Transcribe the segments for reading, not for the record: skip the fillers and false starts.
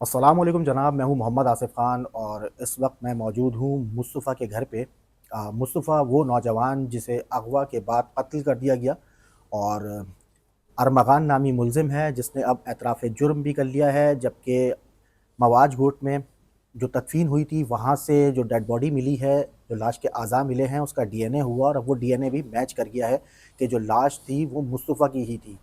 अस्सलाम वालेकुम जनाब, मैं हूं मोहम्मद आसिफ ख़ान और इस वक्त मैं मौजूद हूं मुस्तफ़ा के घर पे। मुस्तफ़ा वो नौजवान जिसे अगवा के बाद कत्ल कर दिया गया और अरमगान नामी मुलजिम है जिसने अब एतराफ़ जुर्म भी कर लिया है, जबकि मवाज गोट में जो तदफीन हुई थी वहाँ से जो डेड बॉडी मिली है, जो लाश के अज़ा मिले हैं, उसका डीएनए हुआ और अब वो डीएनए भी मैच कर गया है कि जो लाश थी वो मुस्तफ़ा की ही थी।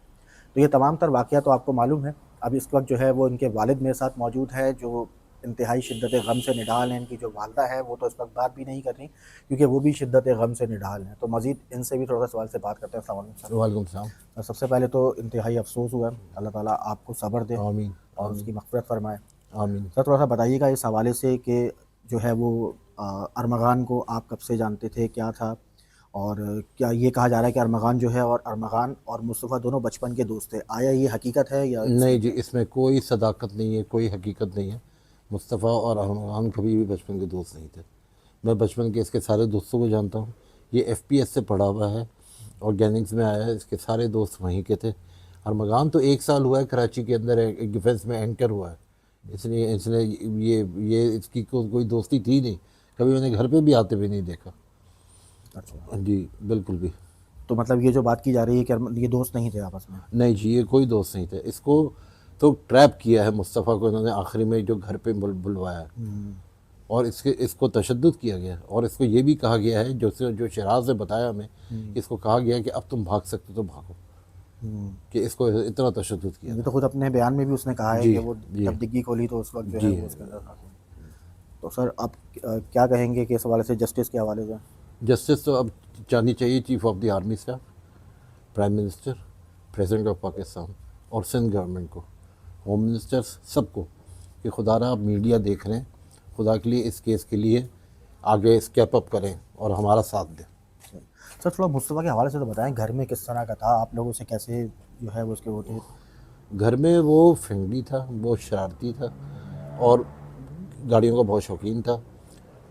तो ये तमाम तर वाक़या तो आपको मालूम है। अब इस वक्त जो है वो इनके वालिद मेरे साथ मौजूद है, जो इंतहाई शिद्दत गम से निढाल हैं। इनकी जो वालदा है वो तो इस वक्त बात भी नहीं कर रही क्योंकि वो भी शिद्दत गम से निढाल हैं। तो मज़ीद इनसे भी थोड़ा सा सवाल से बात करते हैं। अस्सलाम वालेकुम सर। वालेकुम सलाम। सबसे पहले तो इंतहाई अफसोस हुआ है, अल्लाह ताला आपको सब्र दे आमीन और आमीन उसकी मग़फ़िरत फ़रमाए। आमीन। सर थोड़ा सा बताइएगा इस हवाले से कि जो है वो अरमगान को आप कब से जानते थे, क्या था? और क्या ये कहा जा रहा है कि अरमगान जो है और अरमगान और मुस्तफ़ा दोनों बचपन के दोस्त थे, आया ये हकीकत है या नहीं इसमें जी, क्या है? इसमें कोई सदाकत नहीं है, कोई हकीकत नहीं है। मुस्तफ़ा और अरमान कभी भी बचपन के दोस्त नहीं थे। मैं बचपन के इसके सारे दोस्तों को जानता हूँ। ये एफपीएस से पढ़ा हुआ है और गैनिंग्स में आया है। इसके सारे दोस्त वहीं के थे। अरमगान तो 1 साल हुआ है कराची के अंदर एक डिफेंस में एंकर हुआ है, इसलिए इसने ये इसकी कोई दोस्ती थी नहीं। कभी मैंने घर पे भी आते भी नहीं देखा। अच्छा, जी बिल्कुल भी तो मतलब ये जो बात की जा रही है कि ये दोस्त नहीं थे आपस में? नहीं जी, ये कोई दोस्त नहीं थे। इसको तो ट्रैप किया है मुस्तफ़ा को इन्होंने आखिरी में जो घर पे बुलवाया है, और इसको तशद्दुद किया गया और इसको ये भी कहा गया है, जो शराज ने बताया हमें, इसको कहा गया है कि अब तुम भाग सकते हो तो भागो, कि इसको इतना तशद्दुद किया ये था। तो खुद अपने बयान में भी उसने कहा है जी कि वो जी जब डिग्गी खोली तो उस वक्त जो है जी। वो उसके अंदर था। तो सर आप क्या कहेंगे कि इस हवाले से जस्टिस के हवाले से? जस्टिस तो अब जानी चाहिए chief of the army staff, prime minister, president of Pakistan और सिंध गवर्नमेंट को, होम मिनिस्टर्स, सबको, कि खुदारा आप मीडिया देख रहे हैं, खुदा के लिए इस केस के लिए आगे स्टेप अप करें और हमारा साथ दें। सर थोड़ा मुस्तफ़ा के हवाले से तो बताएं, घर में किस तरह का था, आप लोगों से कैसे जो है वो उसके वो थे? घर में वो फिंगली था, वो शरारती था और गाड़ियों का बहुत शौकीन था।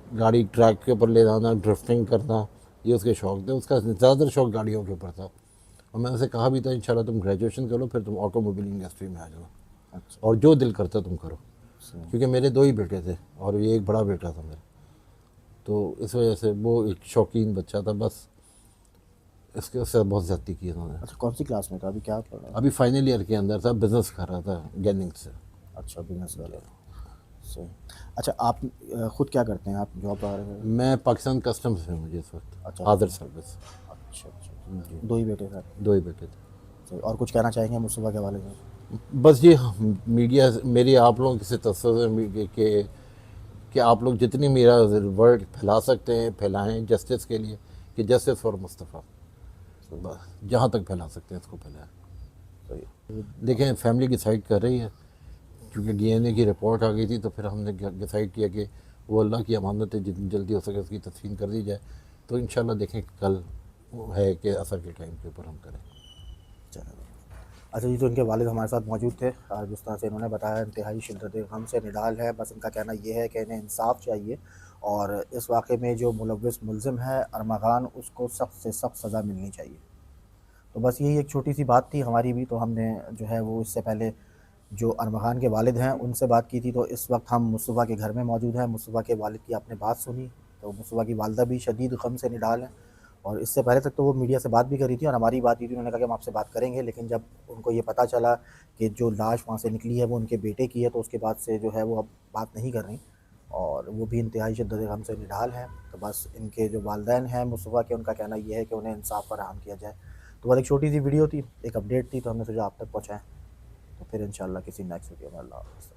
गाड़ी ट्रैक के ऊपर ले जाना, ड्रिफ्टिंग करना, ये उसके शौक़ थे। उसका ज़्यादातर शौक़ गाड़ियों के ऊपर था और मैंने उसे कहा भी था, इंशाल्लाह तुम ग्रेजुएशन करो फिर तुम ऑटोमोबाइल इंडस्ट्री में आ जाना अच्छा, और जो दिल करता तुम करो। सही। क्योंकि मेरे 2 ही बेटे थे और ये एक बड़ा बेटा था मेरा, तो इस वजह से वो एक शौकीन बच्चा था बस। इसके उससे बहुत ज़्यादती की उन्होंने। अच्छा, कौन सी क्लास में था, अभी क्या पढ़ रहा है? अभी फाइनल ईयर के अंदर था, बिज़नेस कर रहा था गैनिंग से। अच्छा, बिजनेस वाला। सही। अच्छा, आप खुद क्या करते हैं, आप जॉब वगैरह मैं पाकिस्तान कस्टम्स में, मुझे इस वक्त अच्छा, हाजिर सर्विस। अच्छा अच्छा। जी, दो ही बेटे सर? 2 ही बेटे थे। सही। और कुछ कहना चाहेंगे मुस्तफ़ा के हवाले से? बस ये मीडिया मेरी आप लोगों से तसव्वुर है कि आप लोग जितनी मेरा वर्ड फैला सकते हैं फैलाएं जस्टिस के लिए, कि जस्टिस फॉर मुस्तफ़ा, बस जहाँ तक फैला सकते हैं इसको फैलाएं। सही। देखें फैमिली डिसाइड कर रही है, क्योंकि डीएनए की रिपोर्ट आ गई थी तो फिर हमने डिसाइड किया कि वो अल्लाह की अमानत है, जितनी जल्दी हो सके उसकी तस्लीम कर दी जाए। तो इंशाल्लाह देखें कल वो है कि असर के टाइम के ऊपर हम करें। चलो। अच्छा जी, तो इनके वालिद हमारे साथ मौजूद थे। जिस तरह से इन्होंने बताया, इंतहाई शिद्दत गम से निढाल है। बस इनका कहना ये है कि इन्हें इंसाफ चाहिए और इस वाक़े में जो मुलव्विस मुलज़िम है अरमगान, उसको सख्त से सख्त सज़ा मिलनी चाहिए। तो बस यही एक छोटी सी बात थी हमारी भी। तो हमने जो है वो इससे पहले जो अरमगान के वालिद हैं उनसे बात की थी। तो इस वक्त हम मुस्तफ़ा के घर में मौजूद हैं। मुस्तफ़ा के वालिद की आपने बात सुनी। तो मुस्तफ़ा की वालदा भी शदीद गम से निढाल हैं और इससे पहले तक तो वो मीडिया से बात भी करी थी और हमारी बात हुई थी। उन्होंने कहा कि हम आपसे बात करेंगे, लेकिन जब उनको ये पता चला कि जो लाश वहाँ से निकली है वो उनके बेटे की है, तो उसके बाद से जो है वो अब बात नहीं कर रही और वो भी इंतहाई शिद्दत गम से निढाल हैं। तो बस इनके जो वालिदैन हैं मुस्तफ़ा के, उनका कहना ये है कि उन्हें इंसाफ़ फराहम किया जाए। तो बस एक छोटी सी वीडियो थी, एक अपडेट थी, तो हमने सोचा आप तक पहुँचाएँ। तो फिर इंशाल्लाह किसी नेक्स्ट वीडियो में। अल्लाह हाफ़िज़।